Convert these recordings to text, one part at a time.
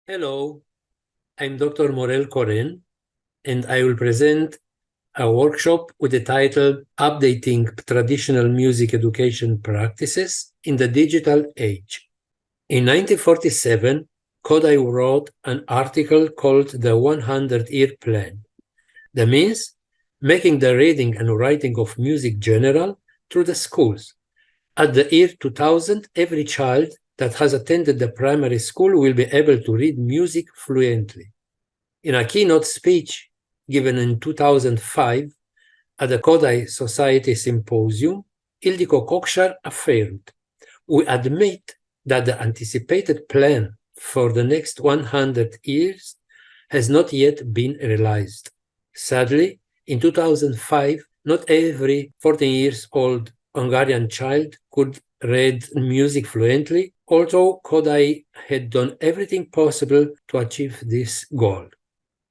Hello, I'm Dr. Morel Koren, and I will present a workshop with the title Updating Traditional Music Education Practices in the Digital Age. In 1947, Kodai wrote an article called the 100-Year Plan. That means making the reading and writing of music general through the schools. At the year 2000, every child that has attended the primary school will be able to read music fluently. In a keynote speech given in 2005 at the Kodai Society Symposium, Ildiko Kokshar affirmed, "We admit that the anticipated plan for the next 100 years has not yet been realized. Sadly, in 2005, not every 14 years old Hungarian child could read music fluently, although Kodai had done everything possible to achieve this goal."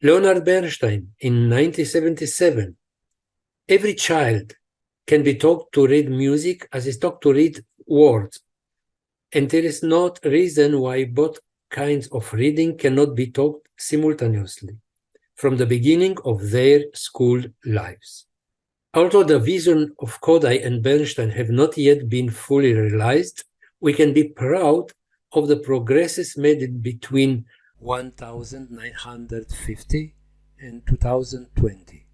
Leonard Bernstein in 1977, "Every child can be taught to read music as is taught to read words, and there is no reason why both kinds of reading cannot be taught simultaneously from the beginning of their school lives." Although the vision of Kodai and Bernstein have not yet been fully realized, we can be proud of the progresses made between 1950 and 2020.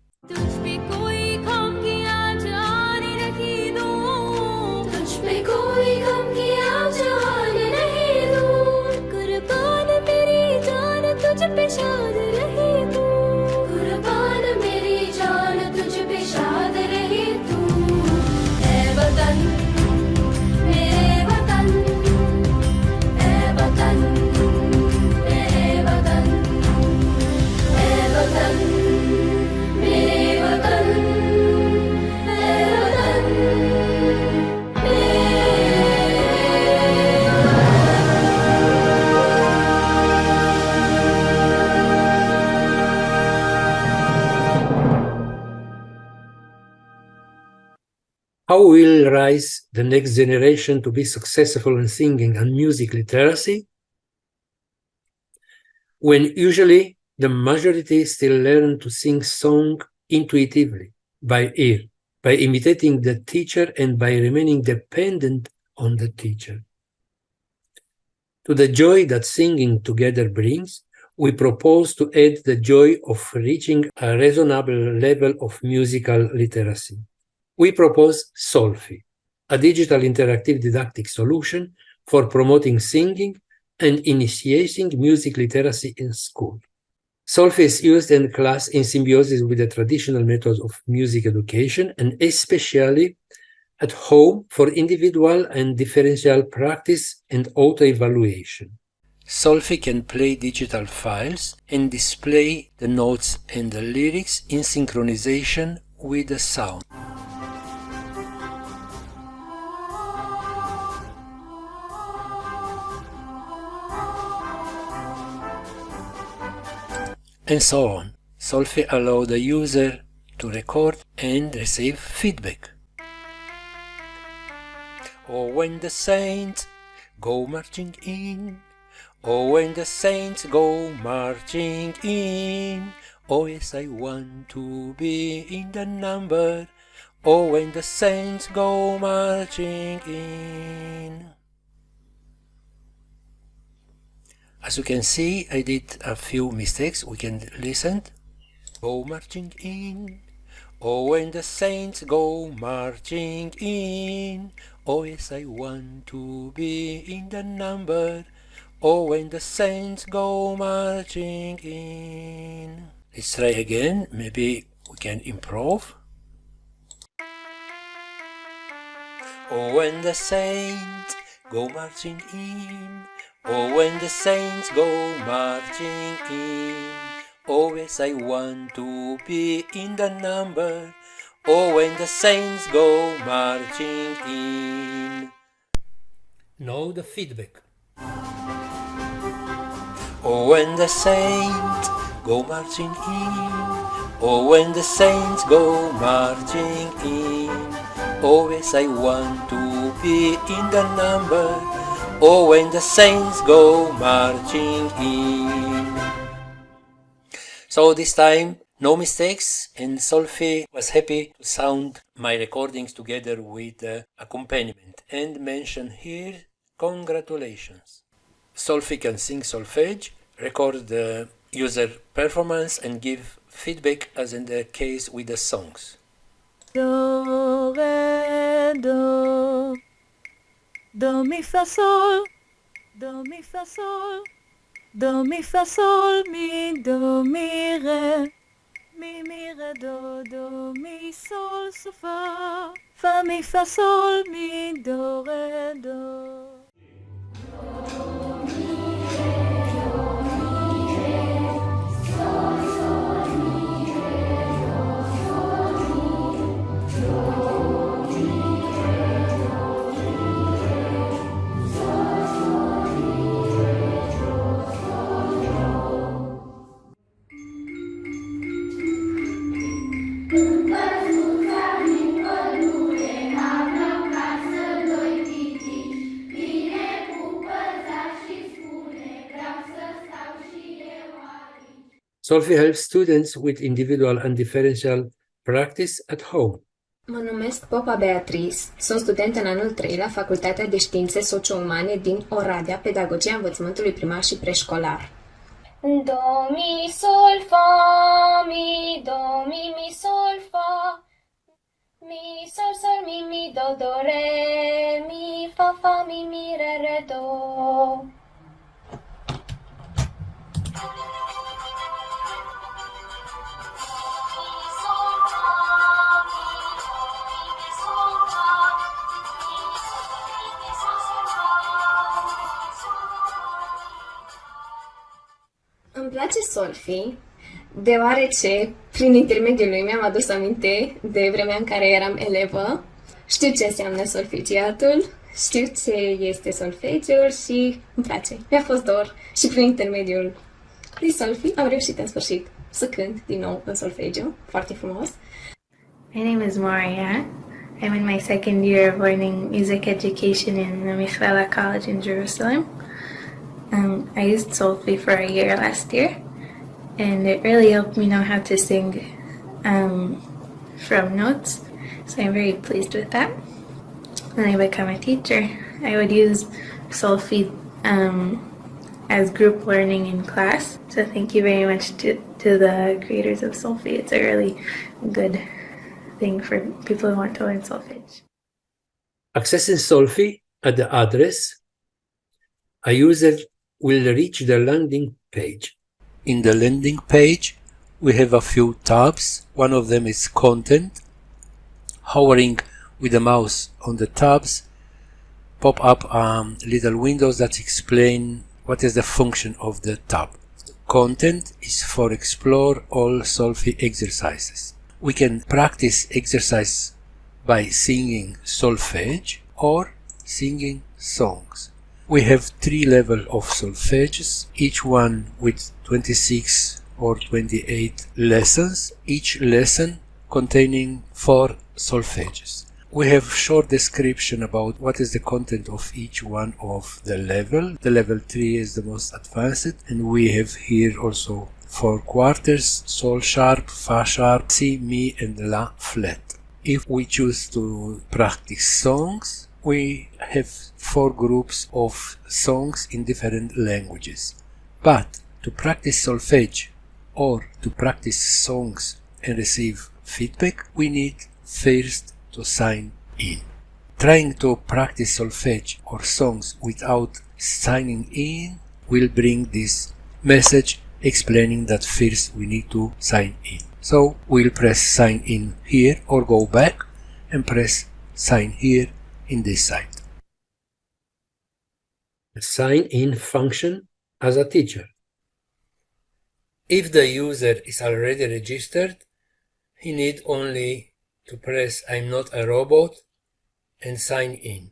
How will rise the next generation to be successful in singing and music literacy? When usually the majority still learn to sing song intuitively, by ear, by imitating the teacher and by remaining dependent on the teacher. To the joy that singing together brings, we propose to add the joy of reaching a reasonable level of musical literacy. We propose Solfy, a digital interactive didactic solution for promoting singing and initiating music literacy in school. Solfy is used in class in symbiosis with the traditional methods of music education and especially at home for individual and differential practice and auto-evaluation. Solfy can play digital files and display the notes and the lyrics in synchronization with the sound. And so on. Solfy allows the user to record and receive feedback. Oh, when the saints go marching in, oh, when the saints go marching in, oh yes, I want to be in the number, oh, when the saints go marching in. As you can see, I did a few mistakes. We can listen. Go marching in, oh, when the saints go marching in, oh yes, I want to be in the number, oh, when the saints go marching in. Let's try again. Maybe we can improve. Oh, when the saints go marching in, oh, when the saints go marching in, oh yes, I want to be in the number, oh, when the saints go marching in. Now the feedback. Oh, when the saints go marching in, oh, when the saints go marching in, oh yes, I want to be in the number, or when the saints go marching in. So this time, no mistakes, and Solfy was happy to sound my recordings together with the accompaniment and mention here, congratulations. Solfy can sing solfege, record the user performance, and give feedback as in the case with the songs. Do, re, do, do, mi, fa, sol, do, mi, fa, sol, do, mi, fa, sol, mi, do, mi, re, do, mi, sol, so, fa, mi, fa, sol, mi, do, re, do. Solfy helps students with individual and differential practice at home. Mă numesc Popa Beatrice, sunt student în anul 3 la Facultatea de Științe Socio-Umane din Oradea, Pedagogia Învățământului Primar și Preșcolar. Do, mi, sol, fa, mi, do, mi, sol, fa, mi, sol, sol, mi, do, re, mi, fa, mi, re, do. Îmi place Solfy, deoarece prin intermediul lui mi-am adus aminte de vremea în care eram elevă. Știu ce înseamnă solfegiatul, știu ce este solfegiul și îmi place. Mi-a fost dor și prin intermediul lui Solfy am reușit în sfârșit să cânt din nou în solfegiu, foarte frumos. My name is Maria. I'm in my second year of learning music education in the Michela College in Jerusalem. I used Solfy for a year last year, and it really helped me know how to sing from notes, so I'm very pleased with that. When I become a teacher, I would use Solfy as group learning in class, so thank you very much to the creators of Solfy. It's a really good thing for people who want to learn solfege. Accessing Solfy at the address, a user will reach the landing page. In the landing page, we have a few tabs. One of them is content. Hovering with the mouse on the tabs, pop up little windows that explain what is the function of the tab. Content is for explore all Solfy exercises. We can practice exercise by singing solfege or singing songs. We have 3 levels of solfeges, each one with 26 or 28 lessons, each lesson containing 4 solfeges. We have short description about what is the content of each one of the level. The level 3 is the most advanced, and we have here also 4 quarters, sol sharp, fa sharp, si, mi, and la flat. If we choose to practice songs, we have 4 groups of songs in different languages. But to practice solfege or to practice songs and receive feedback, we need first to sign in. Trying to practice solfege or songs without signing in will bring this message explaining that first we need to sign in. So we'll press sign in here or go back and press sign here in this site. Sign in function as a teacher. If the user is already registered, he needs only to press I'm not a robot and sign in.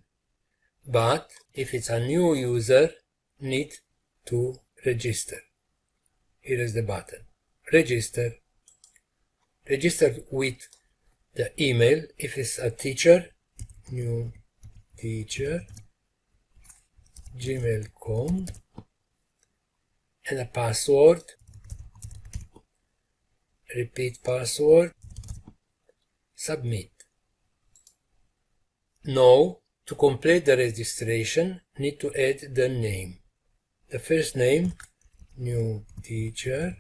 But if it's a new user, need to register. Here is the button. Register. Register with the email. If it's a teacher, new teacher, gmail.com, and a password. Repeat password. Submit. Now, to complete the registration, need to add the name. The first name, new teacher.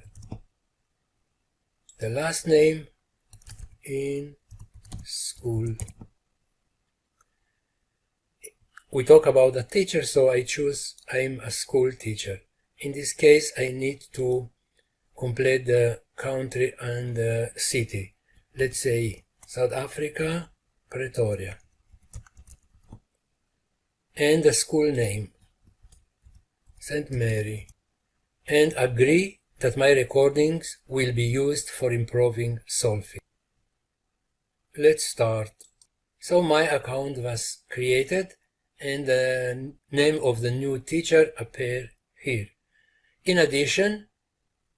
The last name, in school. We talk about the teacher, so I choose I'm a school teacher. In this case, I need to complete the country and the city. Let's say South Africa, Pretoria. And the school name, St. Mary. And agree that my recordings will be used for improving Solfy. Let's start. So my account was created and the name of the new teacher appear here. In addition,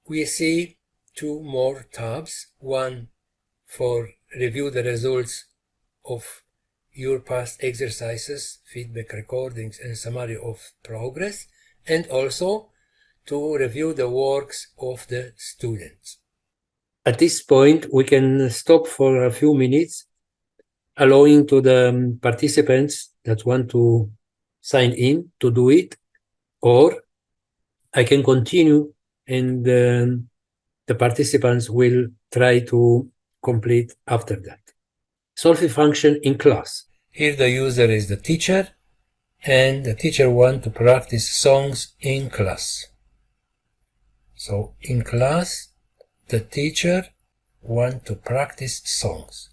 we see two more tabs, one for review the results of your past exercises, feedback recordings, and summary of progress, and also to review the works of the students. At this point, we can stop for a few minutes, allowing to the participants that want to sign in to do it, or I can continue and the participants will try to complete after that. Solfy function in class. Here the user is the teacher, and the teacher wants to practice songs in class. So in class, the teacher wants to practice songs.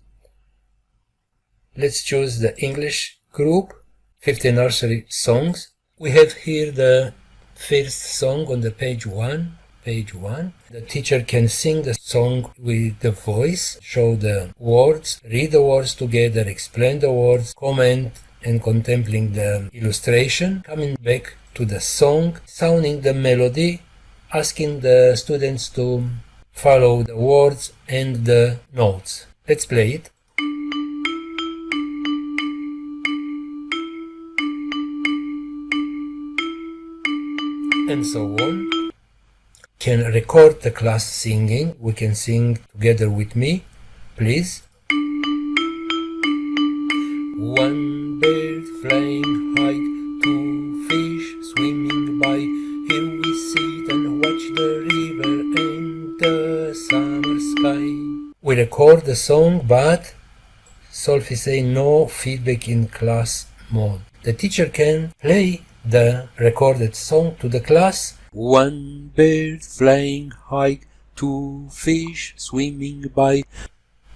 Let's choose the English group, 50 nursery songs. We have here the first song on the page 1. The teacher can sing the song with the voice, show the words, read the words together, explain the words, comment and contemplating the illustration, coming back to the song, sounding the melody, asking the students to follow the words and the notes. Let's play it. And so on. Can record the class singing. We can sing together with me, please. One bird flying high, two fish swimming by. Here we sit and watch the river and the summer sky. We record the song, but Solfy say no feedback in class mode. The teacher can play the recorded song to the class. One bird flying high, two fish swimming by,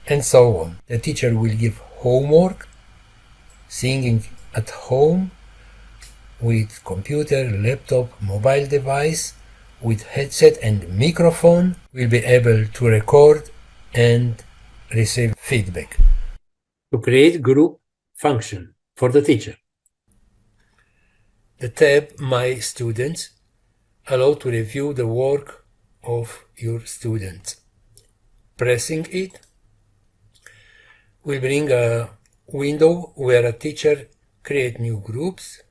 and so on. The teacher will give homework, singing at home with computer, laptop, mobile device, with headset and microphone, will be able to record and receive feedback. To create group function for the teacher. The tab My Students allow to review the work of your students. Pressing it will bring a window where a teacher create new groups.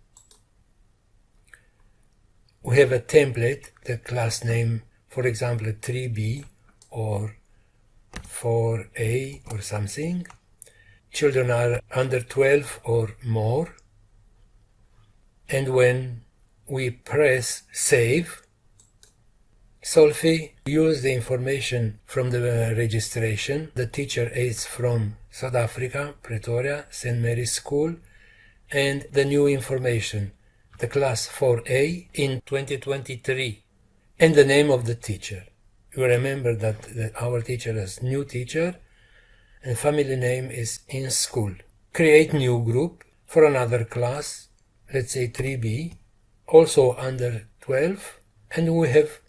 We have a template, the class name, for example, 3B or 4A or something. Children are under 12 or more. And when we press save, Solfy use the information from the registration. The teacher is from South Africa, Pretoria, St. Mary's School, and the new information, the class 4A in 2023, and the name of the teacher. You remember that our teacher is new teacher, and family name is in school. Create new group for another class, let's say 3B, also under 12, and we have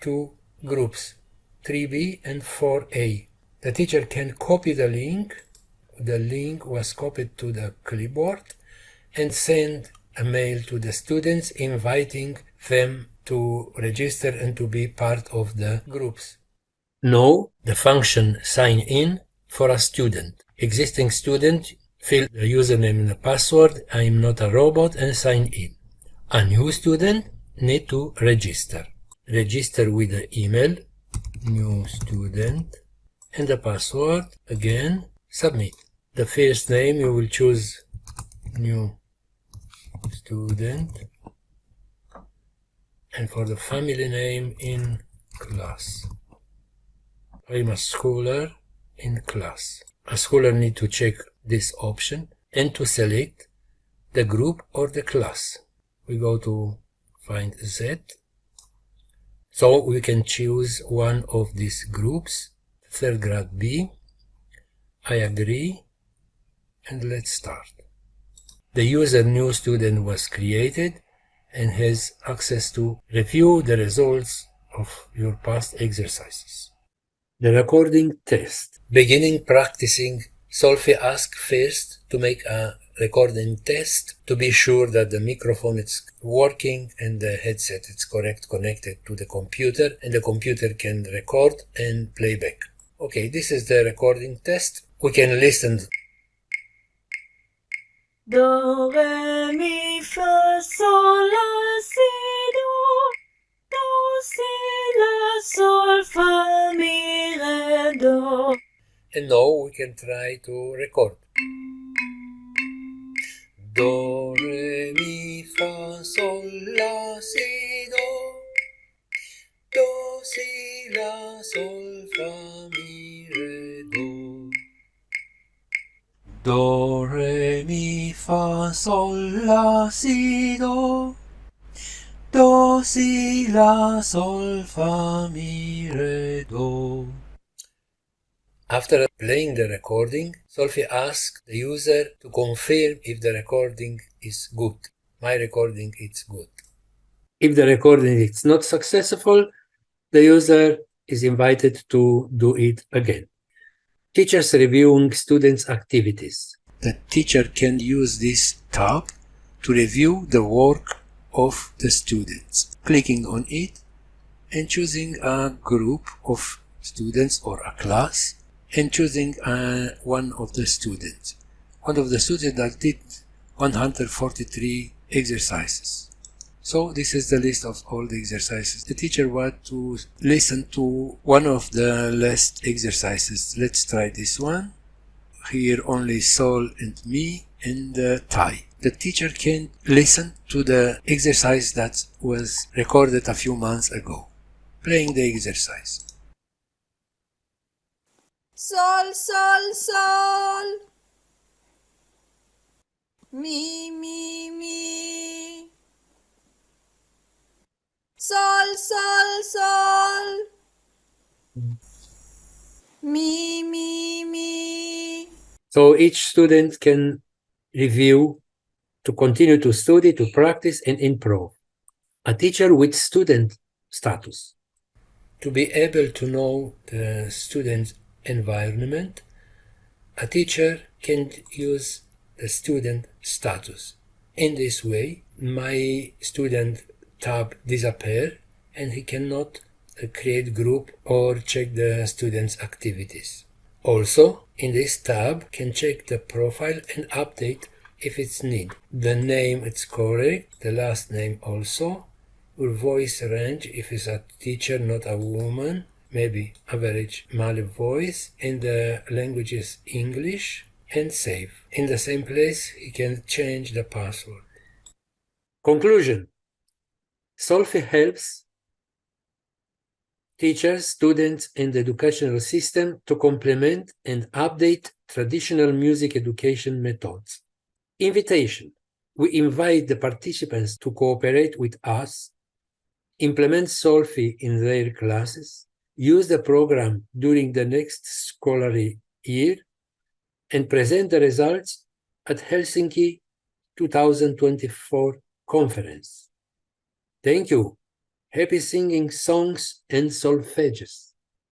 two groups, 3B and 4A. The teacher can copy the link. The link was copied to the clipboard and send a mail to the students inviting them to register and to be part of the groups. Now the function sign in for a student. Existing student, fill the username and the password, I'm not a robot, and sign in. A new student need to register. Register with the email, new student, and the password. Again, submit. The first name you will choose new student, and for the family name in class. I'm a schooler in class. A schooler need to check this option and to select the group or the class. We go to find Z. So we can choose one of these groups, third grade B. I agree, and let's start. The user new student was created and has access to review the results of your past exercises. The recording test. Beginning practicing, Solfy asks first to make a recording test to be sure that the microphone is working and the headset is correct connected to the computer and the computer can record and play back. Okay, this is the recording test. We can listen. Do, re, mi, fa, sol, la, si, do, si, la, sol, fa, mi, re, do. And now we can try to record. Do, re, mi, fa, sol, la, si, do. Do, si, la, sol, fa, mi, re, do. Do, re, mi, fa, sol, la, si, do. Do, si, la, sol, fa, mi, re, do. After playing the recording, Solfy asks the user to confirm if the recording is good. My recording is good. If the recording is not successful, the user is invited to do it again. Teachers reviewing students' activities. The teacher can use this tab to review the work of the students, clicking on it and choosing a group of students or a class and choosing one of the students. One of the students that did 143 exercises. So this is the list of all the exercises. The teacher wants to listen to one of the last exercises. Let's try this one. Here only Sol and me and tie. The teacher can listen to the exercise that was recorded a few months ago. Playing the exercise. Sol, sol, sol. Mi, mi, mi. Sol, sol, sol. Mi, mi, mi. So each student can review to continue to study, to practice and improve. A teacher with student status. To be able to know the student's environment, a teacher can use the student status. In this way, my student tab disappears and he cannot create group or check the student's activities. Also, in this tab, can check the profile and update if it's needed. The name is correct, the last name also, your voice range if it's a teacher, not a woman, maybe average male voice, and the language is English, and save. In the same place, he can change the password. Conclusion. Solfy helps teachers, students, and the educational system to complement and update traditional music education methods. Invitation. We invite the participants to cooperate with us, implement Solfy in their classes, use the program during the next scholarly year, and present the results at Helsinki 2024 conference. Thank you. Happy singing songs and solfeggios.